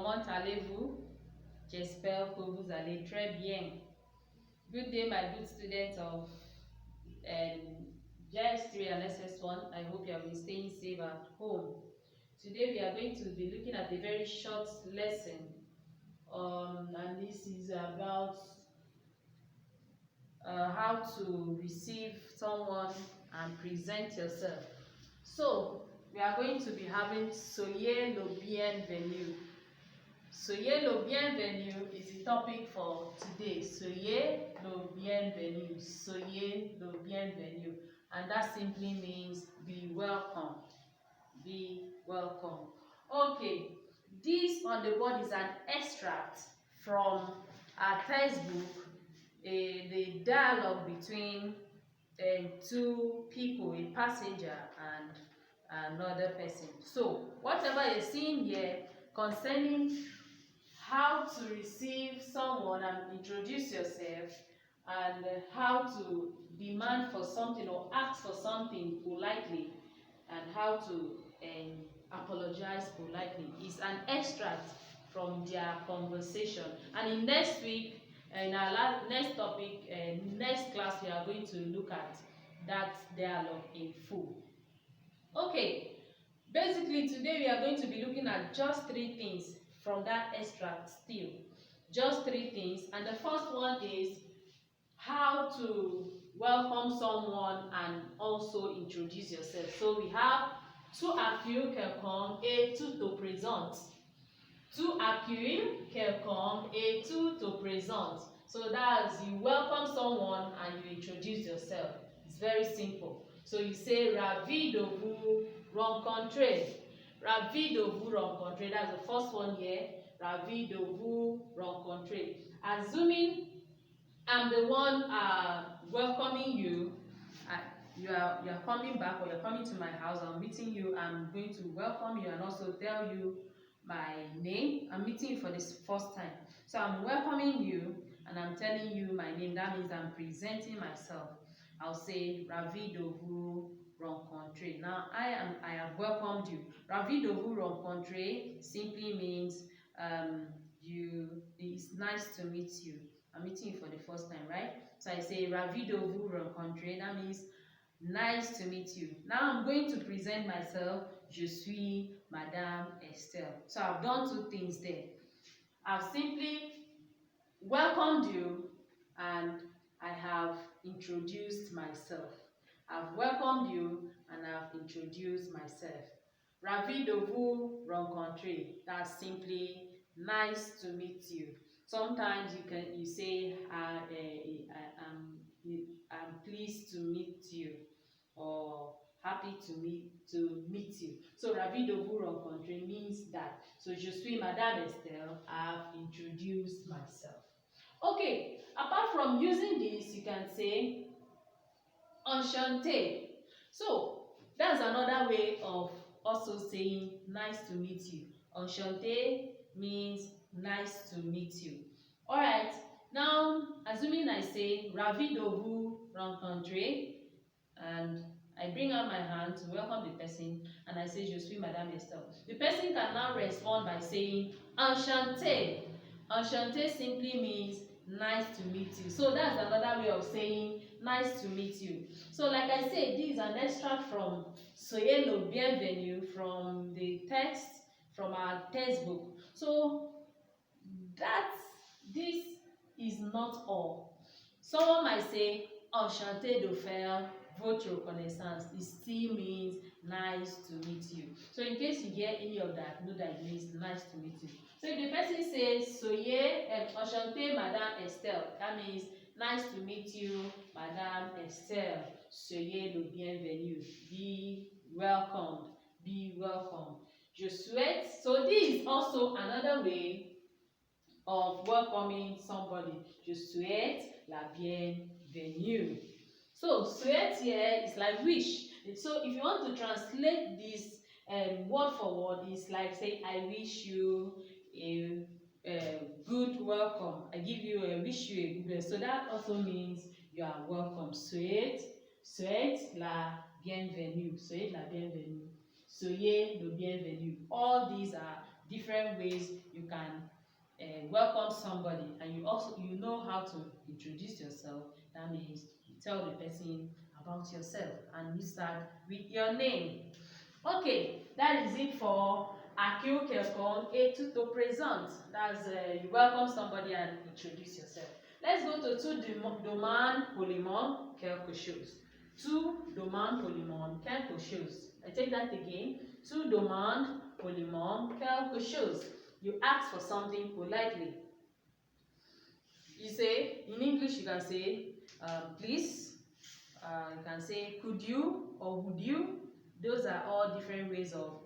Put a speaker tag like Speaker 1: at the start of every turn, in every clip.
Speaker 1: Comment allez-vous? J'espère que vous allez très bien. Good day, my good students of Js3 and ss1. I hope you have been staying safe at home. Today we are going to be looking at a very short lesson, and this is about how to receive someone and present yourself. So we are going to be having Soyez le bienvenu. Soyez le bienvenu is the topic for today. Soyez le bienvenu. Soyez le bienvenu. And that simply means be welcome. Be welcome. Okay, this on the board is an extract from our textbook, the dialogue between two people, a passenger and another person. So whatever you're seeing here concerning how to receive someone and introduce yourself, and how to demand for something or ask for something politely, and how to apologize politely is an extract from their conversation. And in next week, in our next topic, next class, we are going to look at that dialogue in full. Okay, basically today we are going to be looking at just 3 things from that extract still. Just 3 things. And the first one is how to welcome someone and also introduce yourself. So we have tu accueillir quelqu'un et tu te présentes. Tu accueillir quelqu'un et tu te présentes. So that's you welcome someone and you introduce yourself. It's very simple. So you say ravi de vous rencontrer. Ravi de vous rencontrer. That's the first one here. Ravi de vous rencontrer. Assuming I'm the one welcoming you. You are coming back, or you're coming to my house. I'm meeting you. I'm going to welcome you and also tell you my name. I'm meeting you for this first time. So I'm welcoming you and I'm telling you my name. That means I'm presenting myself. I'll say ravi de vous rencontrer. Now I have welcomed you. Ravi de vous rencontrer simply means it's nice to meet you. I'm meeting you for the first time, right? So I say ravi de vous rencontrer. That means nice to meet you. Now I'm going to present myself. Je suis Madame Estelle. So I've done 2 things there. I've simply welcomed you and I have introduced myself. I've welcomed you and I've introduced myself. Ravi de vous rencontrer. That's simply nice to meet you. Sometimes you say I'm pleased to meet you, or happy to meet you. So ravi de vous rencontrer means that. So je suis Madame Estelle. I've introduced myself. Okay, apart from using this, you can say enchanté. So that's another way of also saying nice to meet you. Enchanté means nice to meet you. Alright, now assuming I say ravi de vous rencontrer, and I bring out my hand to welcome the person and I say je suis Madame Estelle. The person can now respond by saying enchanté. Enchanté simply means nice to meet you. So that's another way of saying nice to meet you. So like I said, this is an extract from Soyez le bienvenu, from the text from our textbook. So this is not all. Someone might say enchanté de faire votre connaissance. It still means nice to meet you. So in case you hear any of that, know that it means nice to meet you. So if the person says soyez enchanté Madame Estelle, that means nice to meet you, Madame Estelle. Soyez le bienvenu. Be welcomed. Be welcome. Je souhaite. So this is also another way of welcoming somebody. Je souhaite la bienvenue. So souhaite here is like wish. So if you want to translate this word for word, it's like say I wish you a good welcome. I give you a wish you a good. So that also means you are welcome. Souhaite la bienvenue. Souhaite la bienvenue. Soyez le bienvenu. All these are different ways you can welcome somebody, and you know how to introduce yourself. That means you tell the person about yourself, and you start with your name. Okay, that is it for accueillir quelqu'un et tout au présent. That's you welcome somebody and introduce yourself. Let's go to tu demandes poliment quelque chose. Tu demandes poliment quelque chose. I take that again. Tu demandes poliment quelque chose. You ask for something politely. You say, in English you can say, please. You can say, could you or would you. Those are all different ways of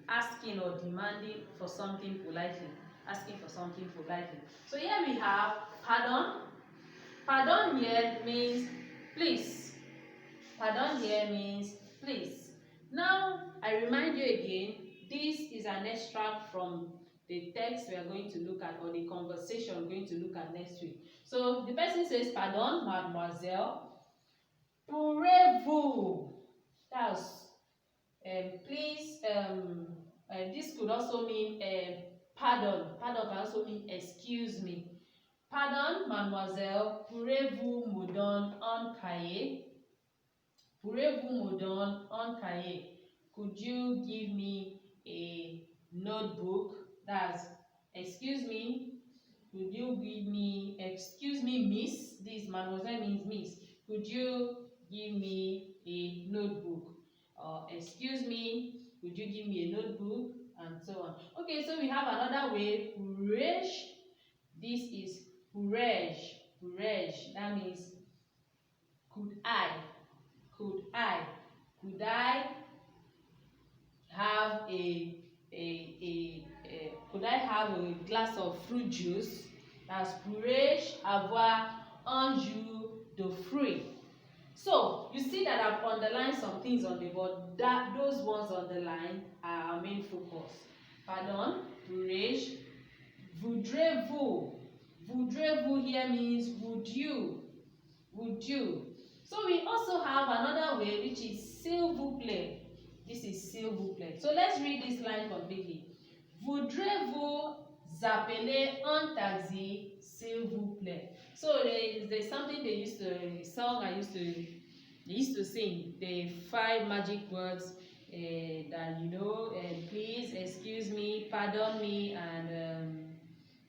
Speaker 1: asking or demanding for something politely. Asking for something politely. So here we have pardon. Pardon here means please. Pardon here means please. Now, I remind you again, this is an extract from the text we are going to look at, or the conversation we're going to look at next week. So the person says, pardon, mademoiselle, pourrez-vous? That's please. This could also mean pardon. Pardon can also mean excuse me. Pardon, mademoiselle, pourrez-vous me donner un cahier? Pourrez-vous me donner un cahier? Could you give me a notebook? That's excuse me. Could you give me, excuse me, miss? This mademoiselle means miss. Could you give me a notebook? Excuse me, could you give me a notebook? And so on. Okay, so we have another way, pourrais-je. This is pourrais-je. Pourrais-je. That means could I? Could I? Could I have could I have a glass of fruit juice? That's pourrais-je avoir un jus de fruits? So you see that I've underlined some things on the board. That those ones underlined are our main focus. Pardon, pourrais-je? Voudrez-vous? Voudrez-vous here means would you? Would you? So we also have another way, which is s'il vous plaît. This is s'il vous plaît. So let's read this line completely. Voudrez-vous appeler un taxi, s'il vous plaît? So there's something they used to song. They used to sing the 5 magic words that you know. Please, excuse me, pardon me, and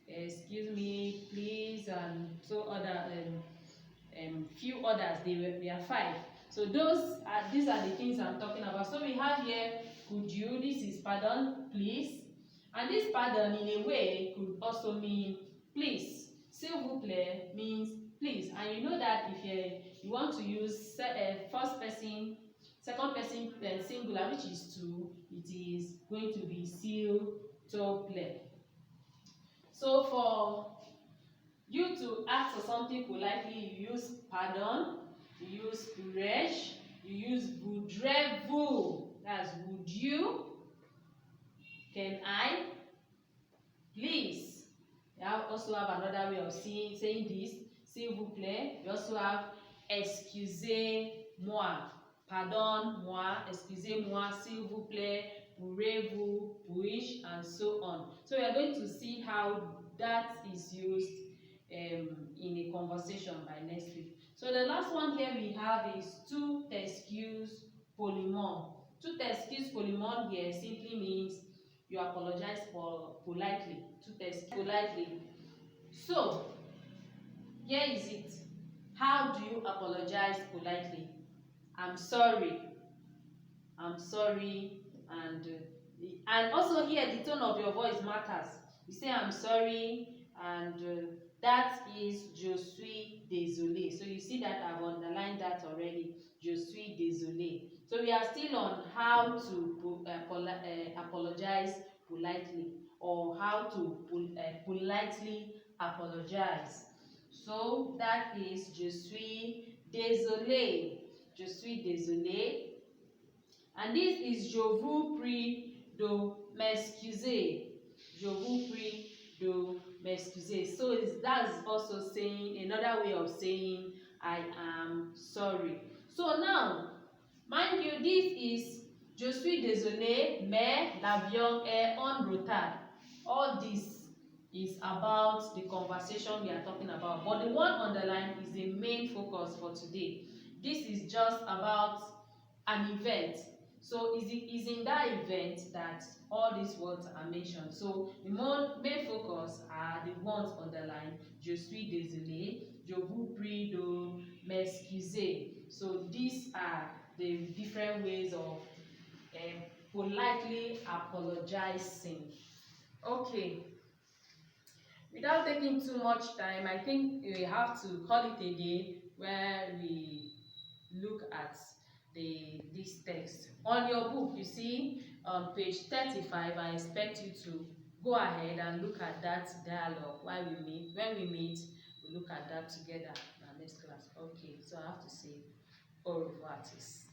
Speaker 1: excuse me, please, and so other. Few others, they are 5. So these are the things I'm talking about. So we have here could you, this is pardon, please, and this pardon in a way could also mean please. S'il vous plaît means please, and you know that if you want to use first person, second person singular, which is two, it is going to be s'il te plaît. So for you to ask for something politely, you use pardon, you use pourrais-je, you use voudrez-vous, that's would you, can I, please. You also have another way of saying this, s'il vous plaît. You also have excusez-moi, pardon-moi, excusez-moi, s'il vous plaît, pourrez-vous, puis-je, and so on. So we are going to see how that is used in a conversation by next week. So the last one here we have is tu t'excuses poliment. Tu t'excuses poliment here simply means you apologize politely. Tu t'excuses politely. So here is it. How do you apologize politely? I'm sorry. I'm sorry, and also here the tone of your voice matters. You say I'm sorry, and that is je suis désolé. So you see that I've underlined that already. Je suis désolé. So we are still on how to apologize politely, or how to politely apologize. So that is je suis désolé. Je suis désolé. And this is je vous prie de m'excuser. Je vous prie de m'excuser. So that's also saying another way of saying I am sorry. So now, mind you, this is Je suis désolé, mais l'avion est en retard. All this is about the conversation we are talking about. But the one underlined is the main focus for today. This is just about an event. So it is in that event that all these words are mentioned. So the main focus are the ones underlined. Je suis désolé, je vous prie de m'excuser. So these are the different ways of politely apologizing. Okay, without taking too much time, I think we have to call it a day where we look at this text. On your book, you see on page 35, I expect you to go ahead and look at that dialogue while we meet. When we meet, we look at that together in our next class. Okay, so I have to say au revoir, artists.